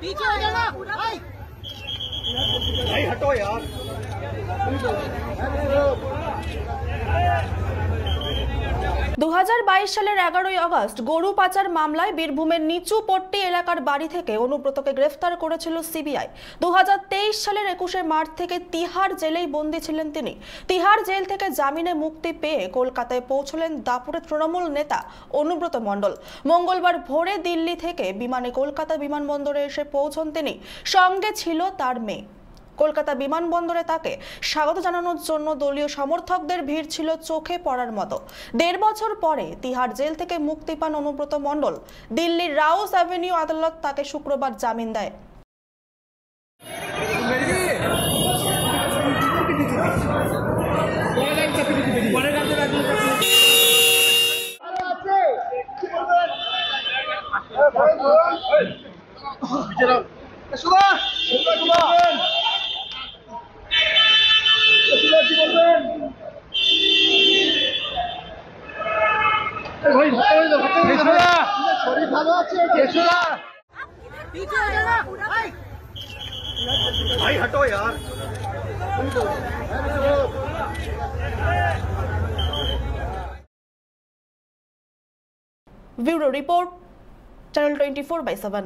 पीछे हो जाना भाई हटो यार। 2022 সালের 11ই আগস্ট গরু পাচার মামলায় বীরভূমের নিচুপট্টি এলাকার বাড়ি থেকে অনুব্রতকে গ্রেফতার করেছিল সিবিআই। 2023 সালের 21শে মার্চ থেকে তিহার জেলেই বন্দী ছিলেন তিনি। তিহার জেল থেকে জামিনে মুক্তি পেয়ে কলকাতায় পৌঁছলেন দাপুরের তৃণমূল নেতা অনুব্রত মণ্ডল। মঙ্গলবার ভোরে দিল্লি থেকে বিমানে কলকাতা বিমানবন্দরে এসে পৌঁছন তিনি। সঙ্গে ছিল তার মেয়ে। কলকাতা বিমানবন্দরে তাকে স্বাগত জানানোর জন্য দলীয় সমর্থকদের ভিড় ছিল চোখে পড়ার মতো। 1.5 বছর পরে তিহার জেল থেকে মুক্তি পান অনুব্রত মণ্ডল। দিল্লির রাউস অ্যাভিনিউ আদালত তাকে শুক্রবার জামিন দেয়। भाई हटो यार। Bureau report, channel 24/7।